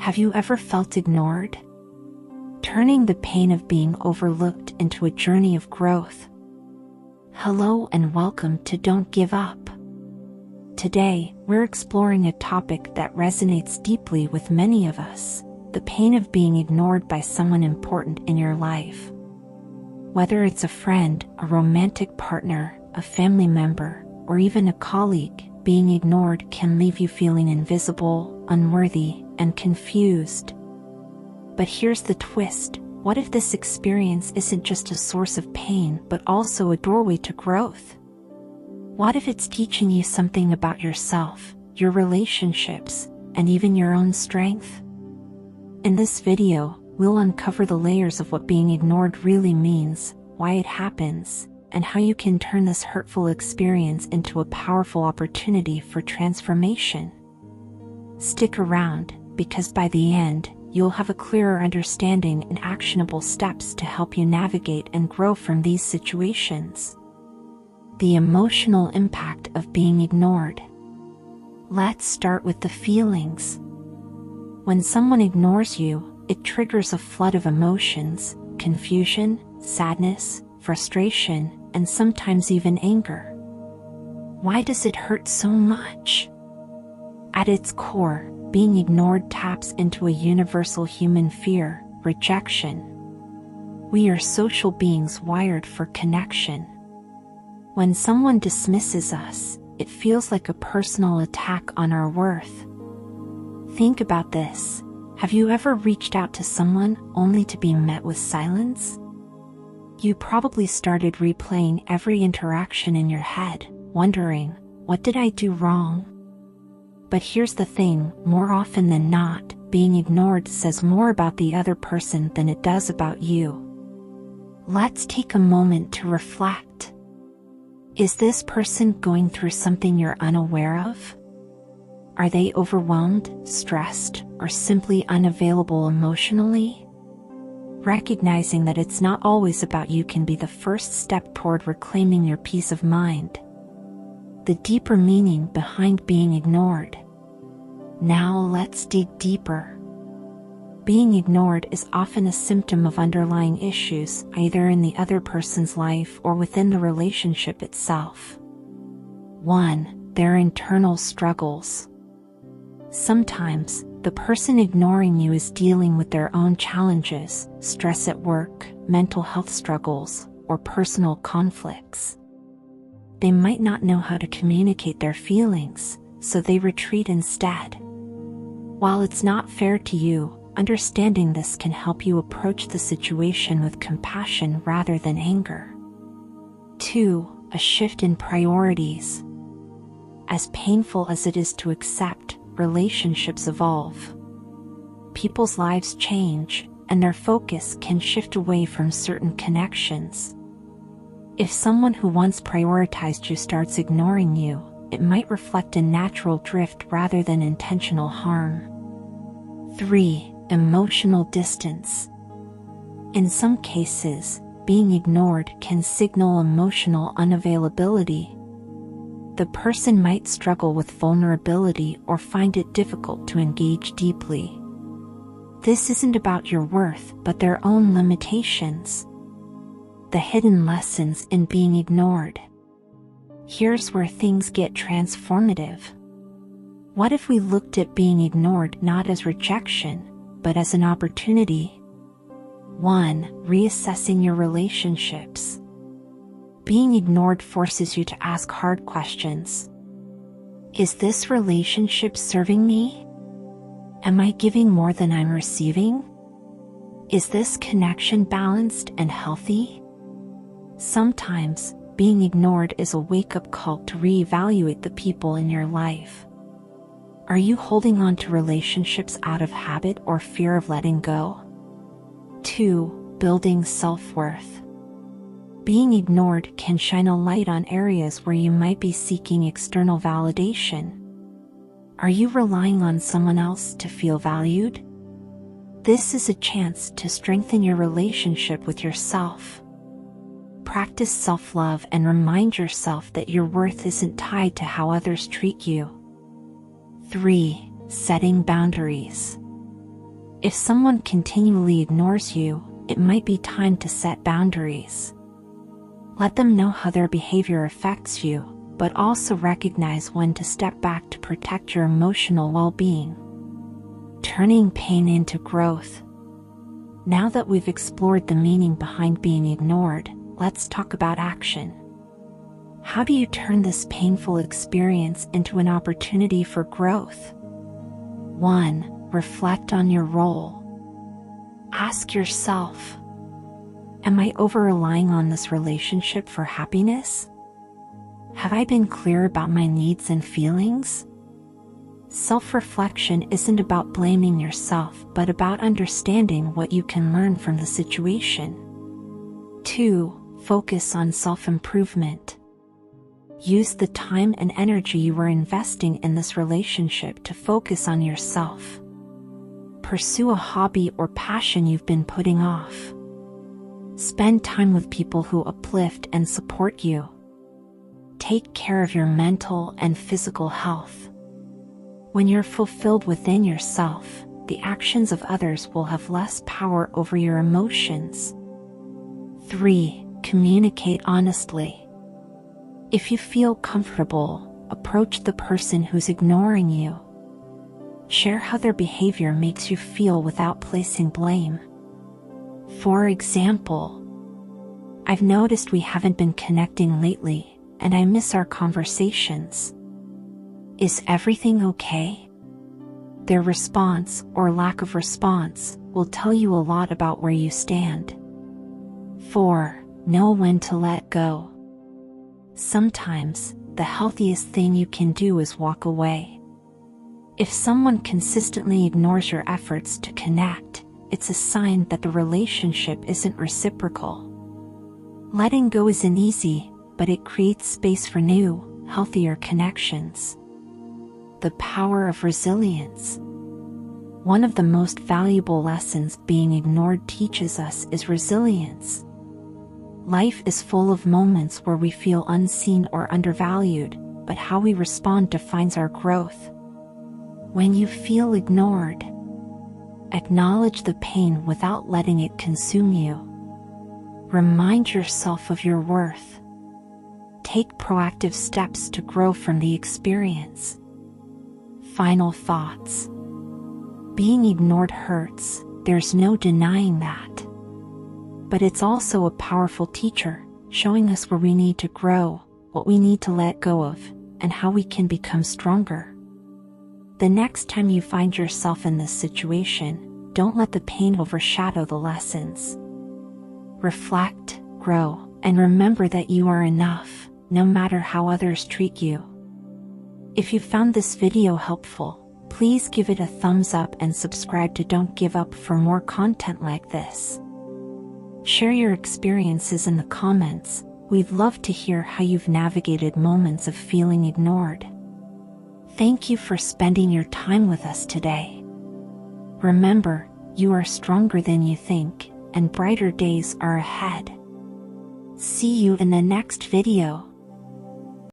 Have you ever felt ignored? Turning the pain of being overlooked into a journey of growth. Hello and welcome to Don't Give Up. Today, we're exploring a topic that resonates deeply with many of us: the pain of being ignored by someone important in your life. Whether it's a friend, a romantic partner, a family member, or even a colleague, being ignored can leave you feeling invisible, unworthy, and confused. But here's the twist: what if this experience isn't just a source of pain but also a doorway to growth? What if it's teaching you something about yourself, your relationships, and even your own strength? In this video, we'll uncover the layers of what being ignored really means, why it happens, and how you can turn this hurtful experience into a powerful opportunity for transformation. Stick around, because by the end, you'll have a clearer understanding and actionable steps to help you navigate and grow from these situations. The emotional impact of being ignored. Let's start with the feelings. When someone ignores you, it triggers a flood of emotions: confusion, sadness, frustration, and sometimes even anger. Why does it hurt so much? At its core, being ignored taps into a universal human fear: rejection. We are social beings wired for connection. When someone dismisses us, it feels like a personal attack on our worth. Think about this. Have you ever reached out to someone only to be met with silence? You probably started replaying every interaction in your head, wondering, what did I do wrong? But here's the thing: more often than not, being ignored says more about the other person than it does about you. Let's take a moment to reflect. Is this person going through something you're unaware of? Are they overwhelmed, stressed, or simply unavailable emotionally? Recognizing that it's not always about you can be the first step toward reclaiming your peace of mind. The deeper meaning behind being ignored. Now let's dig deeper. Being ignored is often a symptom of underlying issues, either in the other person's life or within the relationship itself. 1. Their internal struggles. Sometimes, the person ignoring you is dealing with their own challenges: stress at work, mental health struggles, or personal conflicts. They might not know how to communicate their feelings, so they retreat instead. While it's not fair to you, understanding this can help you approach the situation with compassion rather than anger. 2. A shift in priorities. As painful as it is to accept, relationships evolve. People's lives change, and their focus can shift away from certain connections. If someone who once prioritized you starts ignoring you, it might reflect a natural drift rather than intentional harm. 3. Emotional distance. In some cases, being ignored can signal emotional unavailability. The person might struggle with vulnerability or find it difficult to engage deeply. This isn't about your worth, but their own limitations. The hidden lessons in being ignored. Here's where things get transformative. What if we looked at being ignored not as rejection, but as an opportunity? 1. Reassessing your relationships. Being ignored forces you to ask hard questions. Is this relationship serving me? Am I giving more than I'm receiving? Is this connection balanced and healthy? Sometimes, being ignored is a wake-up call to reevaluate the people in your life. Are you holding on to relationships out of habit or fear of letting go? 2. Building self-worth. Being ignored can shine a light on areas where you might be seeking external validation. Are you relying on someone else to feel valued? This is a chance to strengthen your relationship with yourself. Practice self-love and remind yourself that your worth isn't tied to how others treat you. 3. Setting boundaries. If someone continually ignores you, it might be time to set boundaries. Let them know how their behavior affects you, but also recognize when to step back to protect your emotional well-being. Turning pain into growth. Now that we've explored the meaning behind being ignored, let's talk about action. How do you turn this painful experience into an opportunity for growth? 1. Reflect on your role. Ask yourself, am I over-relying on this relationship for happiness? Have I been clear about my needs and feelings? Self-reflection isn't about blaming yourself, but about understanding what you can learn from the situation. 2. Focus on self-improvement. Use the time and energy you are investing in this relationship to focus on yourself. Pursue a hobby or passion you've been putting off. Spend time with people who uplift and support you. Take care of your mental and physical health. When you're fulfilled within yourself, the actions of others will have less power over your emotions. 3. Communicate honestly. If you feel comfortable, approach the person who's ignoring you. Share how their behavior makes you feel without placing blame. For example, I've noticed we haven't been connecting lately, and I miss our conversations. Is everything okay? Their response or lack of response will tell you a lot about where you stand. 4. Know when to let go. Sometimes, the healthiest thing you can do is walk away. If someone consistently ignores your efforts to connect, it's a sign that the relationship isn't reciprocal. Letting go isn't easy, but it creates space for new, healthier connections. The power of resilience. One of the most valuable lessons being ignored teaches us is resilience. Life is full of moments where we feel unseen or undervalued, but how we respond defines our growth. When you feel ignored, acknowledge the pain without letting it consume you. Remind yourself of your worth. Take proactive steps to grow from the experience. Final thoughts. Being ignored hurts, there's no denying that. But it's also a powerful teacher, showing us where we need to grow, what we need to let go of, and how we can become stronger. The next time you find yourself in this situation, don't let the pain overshadow the lessons. Reflect, grow, and remember that you are enough, no matter how others treat you. If you found this video helpful, please give it a thumbs up and subscribe to Don't Give Up for more content like this. Share your experiences in the comments. We'd love to hear how you've navigated moments of feeling ignored. Thank you for spending your time with us today. Remember, you are stronger than you think, and brighter days are ahead. See you in the next video.